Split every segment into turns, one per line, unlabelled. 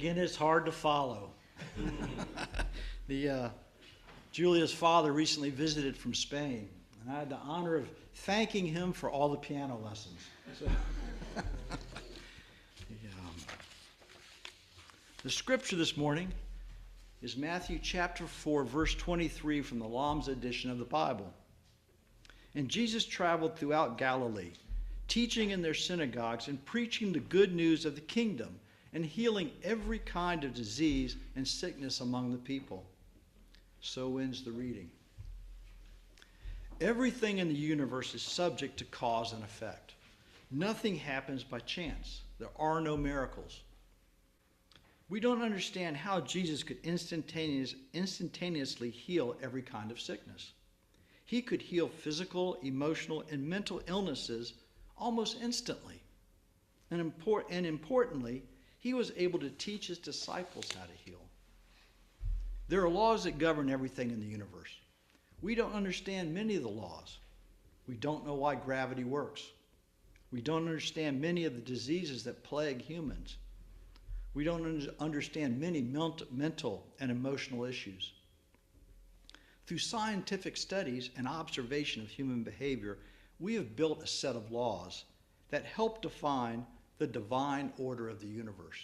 again, it's hard to follow. Julia's father recently visited from Spain, and I had the honor of thanking him for all the piano lessons. So, the scripture this morning is Matthew chapter 4, verse 23 from the Lamb's edition of the Bible. And Jesus traveled throughout Galilee, teaching in their synagogues and preaching the good news of the kingdom and healing every kind of disease and sickness among the people. So ends the reading. Everything in the universe is subject to cause and effect. Nothing happens by chance. There are no miracles. We don't understand how Jesus could instantaneously heal every kind of sickness. He could heal physical, emotional, and mental illnesses almost instantly. And importantly, he was able to teach his disciples how to heal. There are laws that govern everything in the universe. We don't understand many of the laws. We don't know why gravity works. We don't understand many of the diseases that plague humans. We don't understand many mental and emotional issues. Through scientific studies and observation of human behavior, we have built a set of laws that help define the divine order of the universe.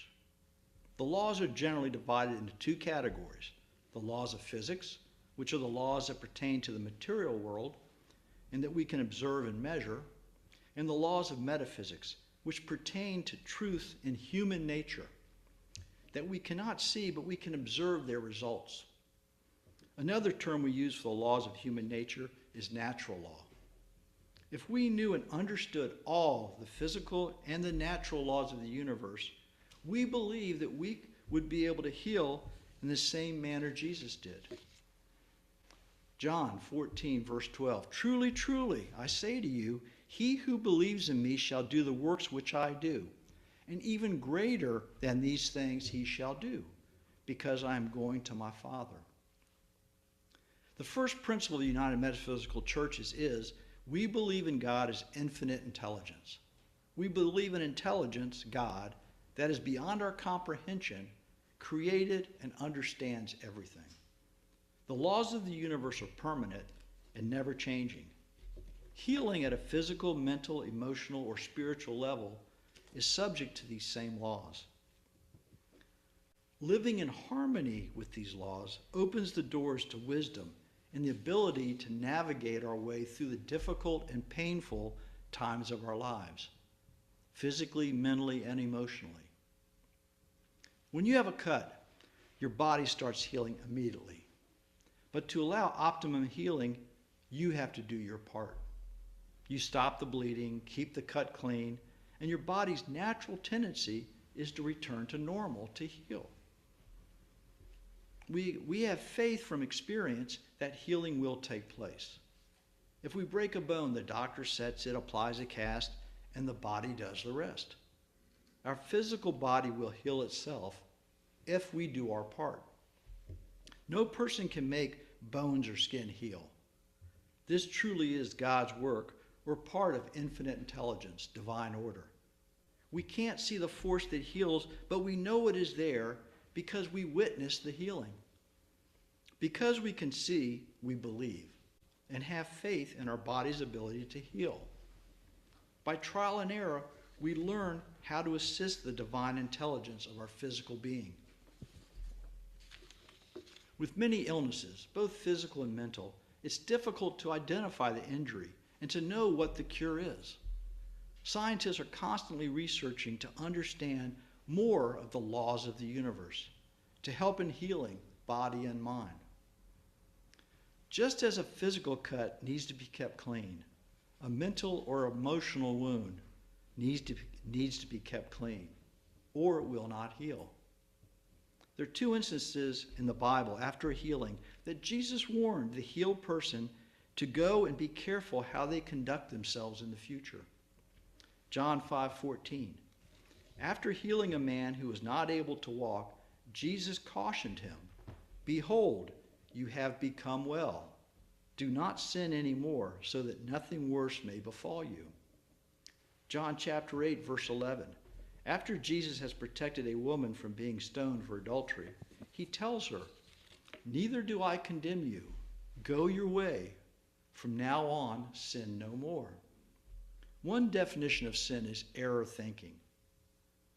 The laws are generally divided into two categories: the laws of physics, which are the laws that pertain to the material world and that we can observe and measure, and the laws of metaphysics, which pertain to truth in human nature that we cannot see, but we can observe their results. Another term we use for the laws of human nature is natural law. If we knew and understood all the physical and the natural laws of the universe, we believe that we would be able to heal in the same manner Jesus did. John 14, verse 12, "Truly, truly, I say to you, he who believes in me shall do the works which I do, and even greater than these things he shall do, because I am going to my Father." The first principle of the United Metaphysical Churches is we believe in God as infinite intelligence. We believe in intelligence, God, that is beyond our comprehension, created and understands everything. The laws of the universe are permanent and never changing. Healing at a physical, mental, emotional, or spiritual level is subject to these same laws. Living in harmony with these laws opens the doors to wisdom and the ability to navigate our way through the difficult and painful times of our lives, physically, mentally, and emotionally. When you have a cut, your body starts healing immediately. But to allow optimum healing, you have to do your part. You stop the bleeding, keep the cut clean, and your body's natural tendency is to return to normal, to heal. We have faith from experience that healing will take place. If we break a bone, the doctor sets it, applies a cast, and the body does the rest. Our physical body will heal itself if we do our part. No person can make bones or skin heal. This truly is God's work or part of infinite intelligence, divine order. We can't see the force that heals, but we know it is there because we witness the healing. Because we can see, we believe and have faith in our body's ability to heal. By trial and error, we learn how to assist the divine intelligence of our physical being. With many illnesses, both physical and mental, it's difficult to identify the injury and to know what the cure is. Scientists are constantly researching to understand more of the laws of the universe, to help in healing body and mind. Just as a physical cut needs to be kept clean, a mental or emotional wound needs to be kept clean, or it will not heal. There are two instances in the Bible after a healing that Jesus warned the healed person to go and be careful how they conduct themselves in the future. John 5:14. After healing a man who was not able to walk, Jesus cautioned him, "Behold, you have become well. Do not sin anymore, so that nothing worse may befall you." John chapter 8, verse 11. After Jesus has protected a woman from being stoned for adultery, he tells her, "Neither do I condemn you. Go your way. From now on, sin no more." One definition of sin is error thinking.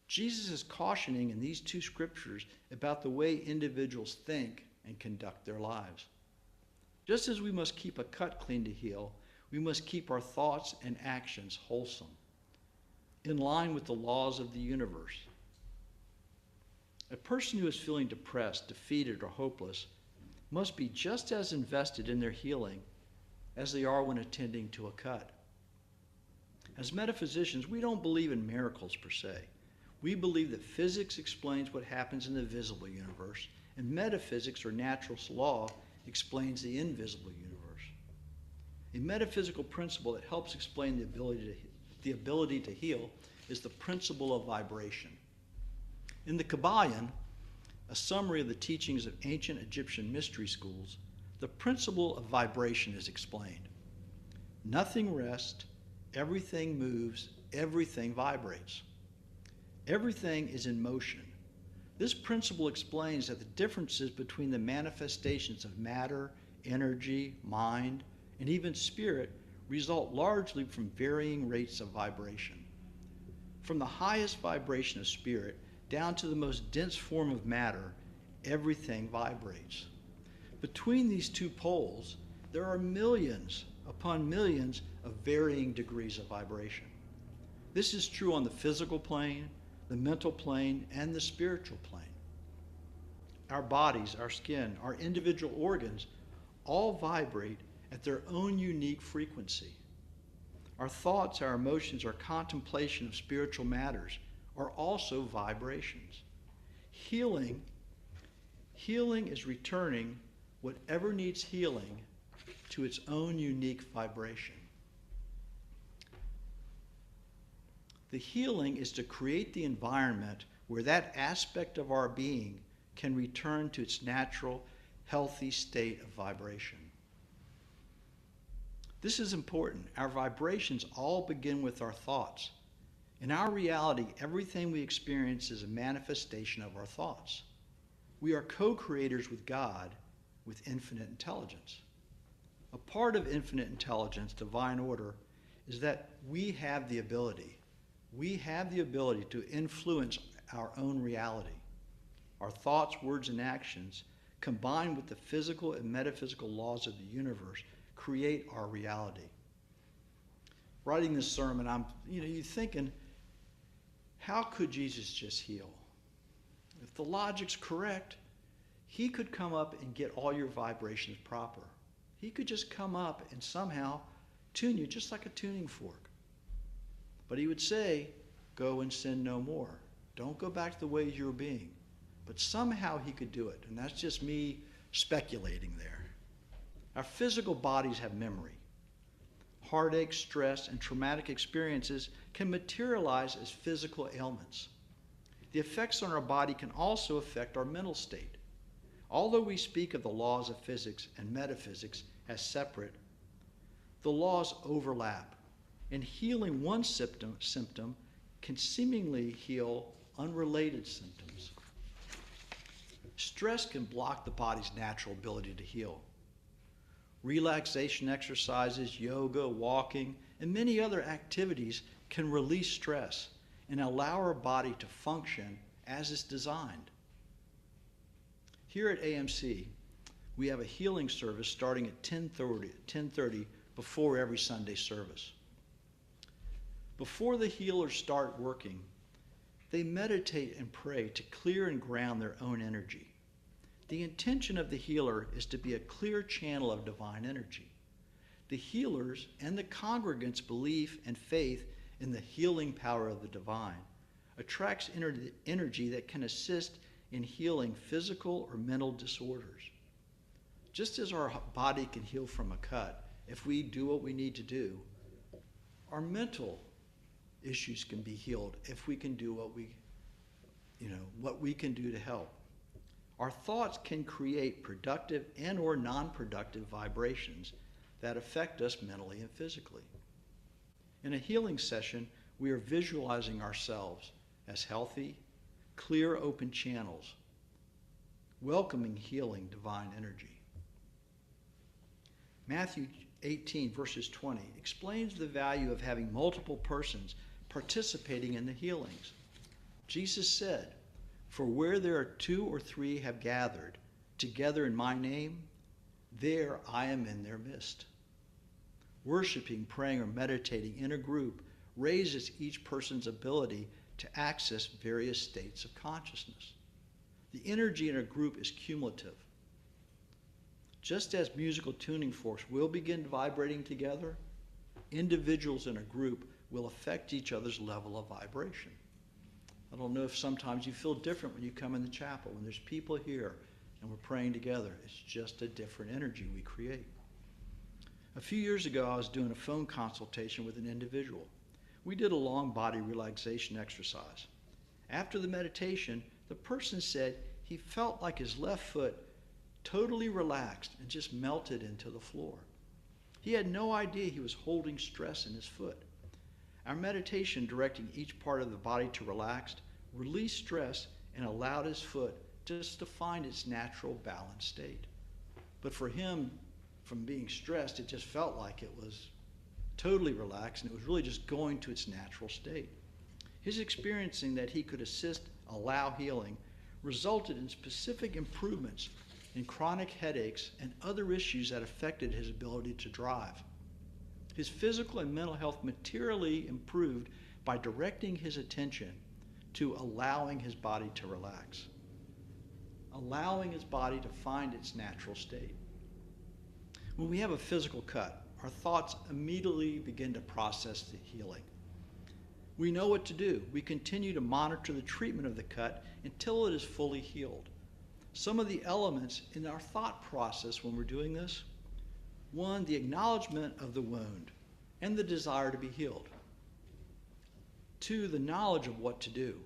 Jesus is cautioning in these two scriptures about the way individuals think and conduct their lives. Just as we must keep a cut clean to heal, we must keep our thoughts and actions wholesome, in line with the laws of the universe. A person who is feeling depressed, defeated, or hopeless must be just as invested in their healing as they are when attending to a cut. As metaphysicians, we don't believe in miracles per se. We believe that physics explains what happens in the visible universe, and metaphysics, or natural law, explains the invisible universe. A metaphysical principle that helps explain the ability to heal is the principle of vibration. In the Kabbalion, a summary of the teachings of ancient Egyptian mystery schools, the principle of vibration is explained. Nothing rests, everything moves, everything vibrates. Everything is in motion. This principle explains that the differences between the manifestations of matter, energy, mind, and even spirit result largely from varying rates of vibration. From the highest vibration of spirit down to the most dense form of matter, everything vibrates. Between these two poles, there are millions upon millions of varying degrees of vibration. This is true on the physical plane, the mental plane, and the spiritual plane. Our bodies, our skin, our individual organs all vibrate at their own unique frequency. Our thoughts, our emotions, our contemplation of spiritual matters are also vibrations. Healing is returning whatever needs healing to its own unique vibration. The healing is to create the environment where that aspect of our being can return to its natural, healthy state of vibration. This is important. Our vibrations all begin with our thoughts. In our reality, everything we experience is a manifestation of our thoughts. We are co-creators with God, with infinite intelligence. A part of infinite intelligence, divine order, is that we have the ability to influence our own reality. Our thoughts, words, and actions, combined with the physical and metaphysical laws of the universe, create our reality. Writing this sermon, you're thinking, how could Jesus just heal? If the logic's correct, he could come up and get all your vibrations proper. He could just come up and somehow tune you just like a tuning fork. But he would say, go and sin no more. Don't go back to the way you were being. But somehow he could do it. And that's just me speculating there. Our physical bodies have memory. Heartache, stress, and traumatic experiences can materialize as physical ailments. The effects on our body can also affect our mental state. Although we speak of the laws of physics and metaphysics as separate, the laws overlap, and healing one symptom can seemingly heal unrelated symptoms. Stress can block the body's natural ability to heal. Relaxation exercises, yoga, walking, and many other activities can release stress and allow our body to function as it's designed. Here at AMC, we have a healing service starting at 10:30 before every Sunday service. Before the healers start working, they meditate and pray to clear and ground their own energy. The intention of the healer is to be a clear channel of divine energy. The healers and the congregants' belief and faith in the healing power of the divine attracts energy that can assist in healing physical or mental disorders. Just as our body can heal from a cut if we do what we need to do, our mental issues can be healed if we can do what we can do to help. Our thoughts can create productive and or non-productive vibrations that affect us mentally and physically. In a healing session, we are visualizing ourselves as healthy, clear, open channels, welcoming healing divine energy. Matthew 18, verses 20, explains the value of having multiple persons participating in the healings. Jesus said, "For where there are 2 or 3 have gathered together in my name, there I am in their midst." Worshiping, praying, or meditating in a group raises each person's ability to access various states of consciousness. The energy in a group is cumulative. Just as musical tuning forks will begin vibrating together, individuals in a group will affect each other's level of vibration. I don't know if sometimes you feel different when you come in the chapel, when there's people here and we're praying together. It's just a different energy we create. A few years ago, I was doing a phone consultation with an individual. We did a long body relaxation exercise. After the meditation, the person said he felt like his left foot totally relaxed and just melted into the floor. He had no idea he was holding stress in his foot. Our meditation, directing each part of the body to relax, released stress and allowed his foot just to find its natural balanced state. But for him, from being stressed, it just felt like it was totally relaxed, and it was really just going to its natural state. His experiencing that he could assist, allow healing, resulted in specific improvements in chronic headaches and other issues that affected his ability to drive. His physical and mental health materially improved by directing his attention to allowing his body to relax, allowing his body to find its natural state. When we have a physical cut, our thoughts immediately begin to process the healing. We know what to do. We continue to monitor the treatment of the cut until it is fully healed. Some of the elements in our thought process when we're doing this: 1, the acknowledgement of the wound and the desire to be healed. 2, the knowledge of what to do.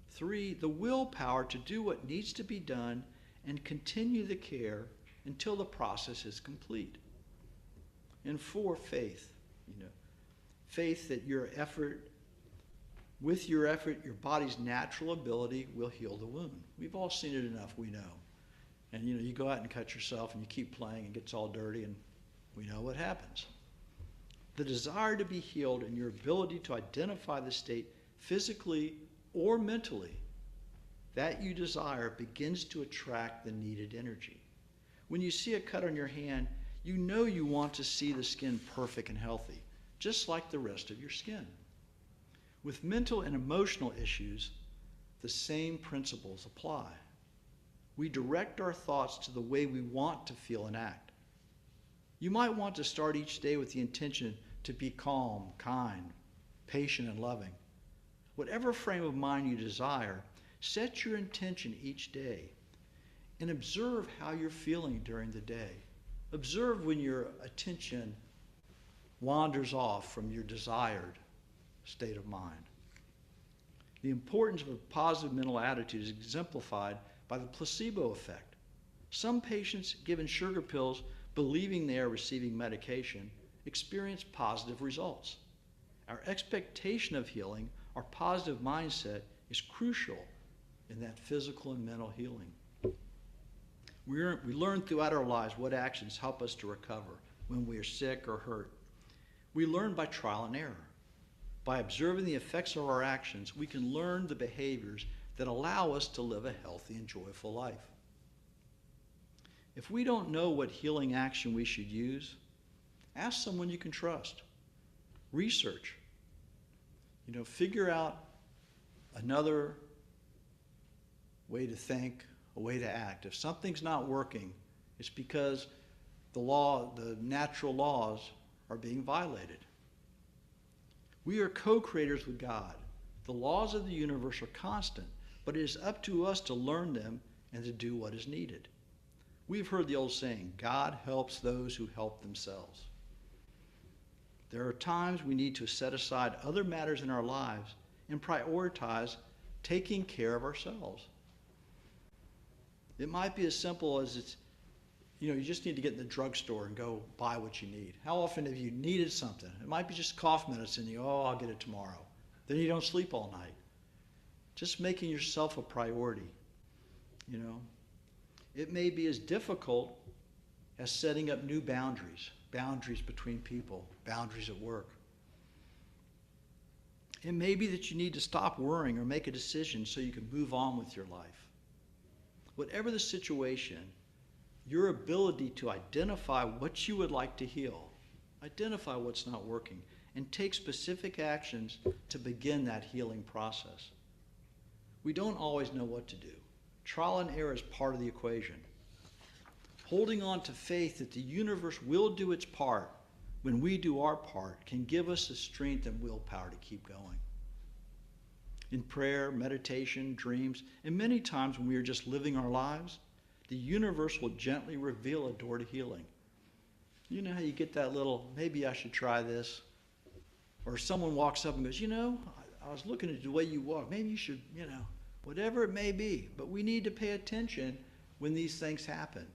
3, the willpower to do what needs to be done and continue the care until the process is complete. And 4, faith. Faith that with your effort, your body's natural ability will heal the wound. We've all seen it enough, we know. And you go out and cut yourself and you keep playing and it gets all dirty, and we know what happens. The desire to be healed and your ability to identify the state physically or mentally that you desire begins to attract the needed energy. When you see a cut on your hand, you know you want to see the skin perfect and healthy, just like the rest of your skin. With mental and emotional issues, the same principles apply. We direct our thoughts to the way we want to feel and act. You might want to start each day with the intention to be calm, kind, patient, and loving. Whatever frame of mind you desire, set your intention each day and observe how you're feeling during the day. Observe when your attention wanders off from your desired state of mind. The importance of a positive mental attitude is exemplified by the placebo effect. Some patients given sugar pills believing they are receiving medication experience positive results. Our expectation of healing, our positive mindset, is crucial in that physical and mental healing. We learn throughout our lives what actions help us to recover when we are sick or hurt. We learn by trial and error. By observing the effects of our actions, we can learn the behaviors that allow us to live a healthy and joyful life. If we don't know what healing action we should use, ask someone you can trust. Research. Figure out another way to think, a way to act. If something's not working, it's because the natural laws are being violated. We are co-creators with God. The laws of the universe are constant, but it is up to us to learn them and to do what is needed. We've heard the old saying, God helps those who help themselves. There are times we need to set aside other matters in our lives and prioritize taking care of ourselves. It might be as simple as you just need to get in the drugstore and go buy what you need. How often have you needed something? It might be just cough medicine. I'll get it tomorrow. Then you don't sleep all night. just making yourself a priority. You know, it may be as difficult as setting up new boundaries, boundaries between people, boundaries at work. It may be that you need to stop worrying or make a decision so you can move on with your life. Whatever the situation, your ability to identify what you would like to heal, identify what's not working, and take specific actions to begin that healing process. We don't always know what to do. Trial and error is part of the equation. Holding on to faith that the universe will do its part when we do our part can give us the strength and willpower to keep going. In prayer, meditation, dreams, and many times when we are just living our lives, the universe will gently reveal a door to healing. You know how you get that little, maybe I should try this? Or someone walks up and goes, you know, I was looking at the way you walk. Maybe you should, you know, whatever it may be. But we need to pay attention when these things happen.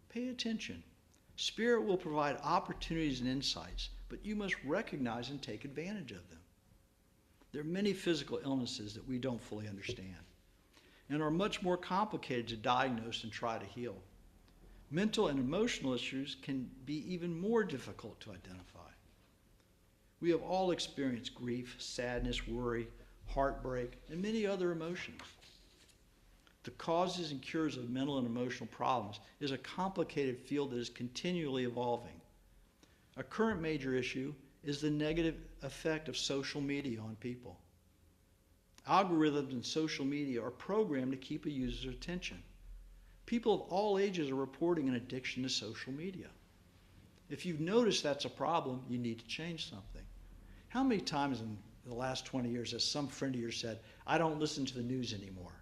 Pay attention. Spirit will provide opportunities and insights, but you must recognize and take advantage of them. There are many physical illnesses that we don't fully understand and are much more complicated to diagnose and try to heal. Mental and emotional issues can be even more difficult to identify. We have all experienced grief, sadness, worry, heartbreak, and many other emotions. The causes and cures of mental and emotional problems is a complicated field that is continually evolving. A current major issue is the negative effect of social media on people. Algorithms in social media are programmed to keep a user's attention. People of all ages are reporting an addiction to social media. If you've noticed that's a problem, you need to change something. How many times in the last 20 years has some friend of yours said, I don't listen to the news anymore?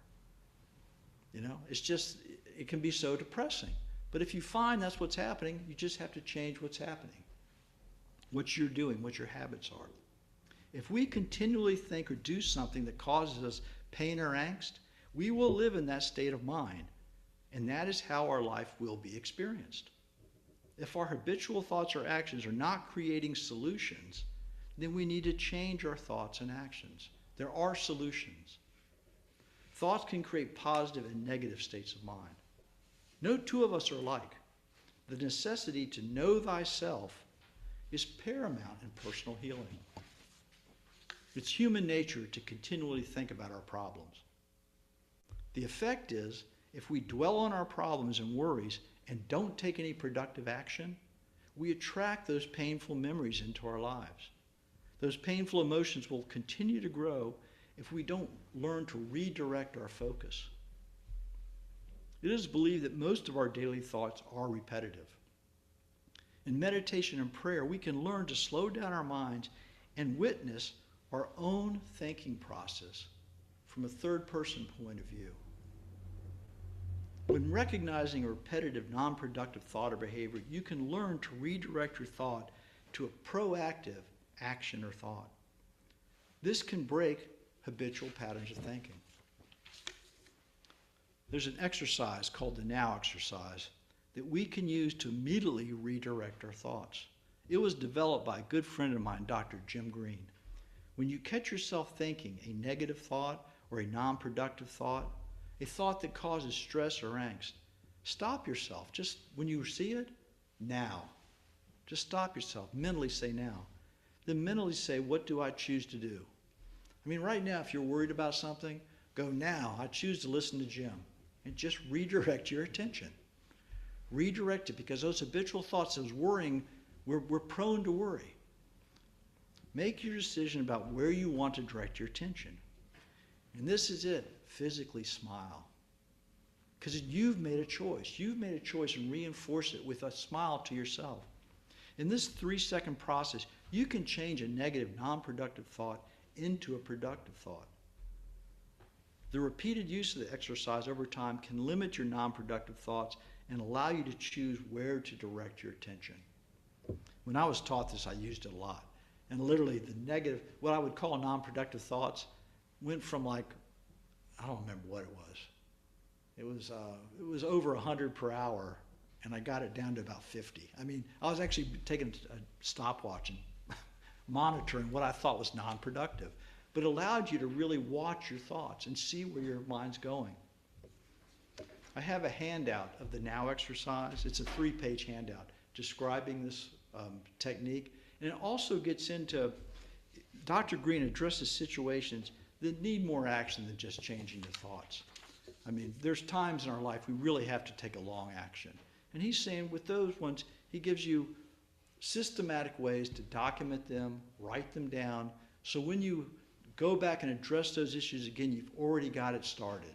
You know, it's just, it can be so depressing. But if you find that's what's happening, you just have to change what's happening, what you're doing, what your habits are. If we continually think or do something that causes us pain or angst, we will live in that state of mind, and that is how our life will be experienced. If our habitual thoughts or actions are not creating solutions, then we need to change our thoughts and actions. There are solutions. Thoughts can create positive and negative states of mind. No two of us are alike. The necessity to know thyself is paramount in personal healing. It's human nature to continually think about our problems. The effect is, if we dwell on our problems and worries and don't take any productive action, we attract those painful memories into our lives. Those painful emotions will continue to grow if we don't learn to redirect our focus. It is believed that most of our daily thoughts are repetitive. In meditation and prayer, we can learn to slow down our minds and witness our own thinking process from a third-person point of view. When recognizing a repetitive, non-productive thought or behavior, you can learn to redirect your thought to a proactive action or thought. This can break habitual patterns of thinking. There's an exercise called the Now exercise that we can use to immediately redirect our thoughts. It was developed by a good friend of mine, Dr. Jim Green. When you catch yourself thinking a negative thought or a non-productive thought, a thought that causes stress or angst, stop yourself. Just when you see it, now. Just stop yourself. Mentally say now. Then mentally say, what do I choose to do? I mean, right now, if you're worried about something, go now. I choose to listen to Jim. And just redirect your attention. Redirect it, because those habitual thoughts, those worrying, we're prone to worry. Make your decision about where you want to direct your attention. And this is it. Physically smile. Because you've made a choice. You've made a choice, and reinforce it with a smile to yourself. In this 3-second process, you can change a negative, non-productive thought into a productive thought. The repeated use of the exercise over time can limit your non-productive thoughts and allow you to choose where to direct your attention. When I was taught this, I used it a lot. And literally the negative, what I would call non-productive thoughts, went from like, I don't remember what it was. It was over 100 per hour, and I got it down to about 50. I mean, I was actually taking a stopwatch and monitoring what I thought was non-productive. but allowed you to really watch your thoughts and see where your mind's going. I have a handout of the Now exercise. It's a 3-page handout describing this technique. And it also gets into, Dr. Green addresses situations that need more action than just changing your thoughts. I mean, there's times in our life we really have to take a long action. And he's saying with those ones, he gives you systematic ways to document them, write them down, so when you go back and address those issues again, you've already got it started.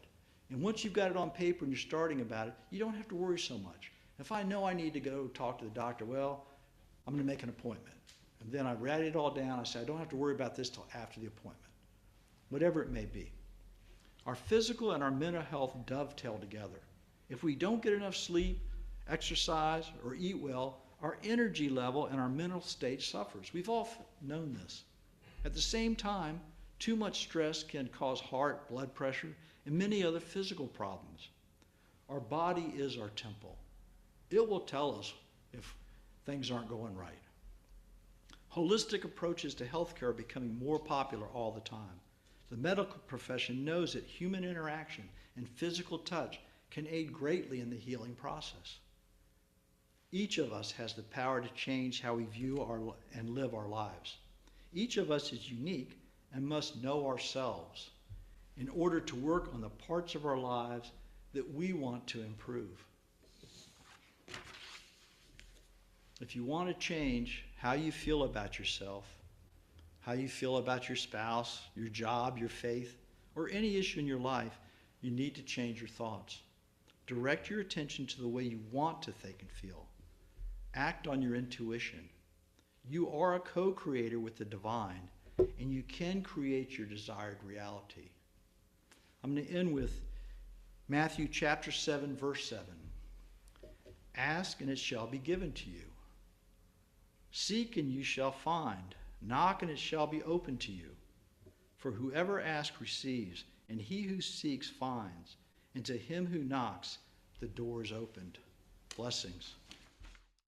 And once you've got it on paper and you're starting about it, you don't have to worry so much. If I know I need to go talk to the doctor, well, I'm going to make an appointment. And then I write it all down. I say, I don't have to worry about this till after the appointment, whatever it may be. Our physical and our mental health dovetail together. If we don't get enough sleep, exercise, or eat well, our energy level and our mental state suffers. We've all known this. At the same time, too much stress can cause heart, blood pressure, and many other physical problems. Our body is our temple. It will tell us if things aren't going right. Holistic approaches to healthcare are becoming more popular all the time. The medical profession knows that human interaction and physical touch can aid greatly in the healing process. Each of us has the power to change how we view and live our lives. Each of us is unique and must know ourselves in order to work on the parts of our lives that we want to improve. If you want to change how you feel about yourself, how you feel about your spouse, your job, your faith, or any issue in your life, you need to change your thoughts. Direct your attention to the way you want to think and feel. Act on your intuition. You are a co-creator with the divine, and you can create your desired reality. I'm going to end with Matthew chapter 7, verse 7. Ask, and it shall be given to you. Seek, and you shall find. Knock, and it shall be opened to you. For whoever asks receives, and he who seeks finds, and to him who knocks the door is opened. Blessings.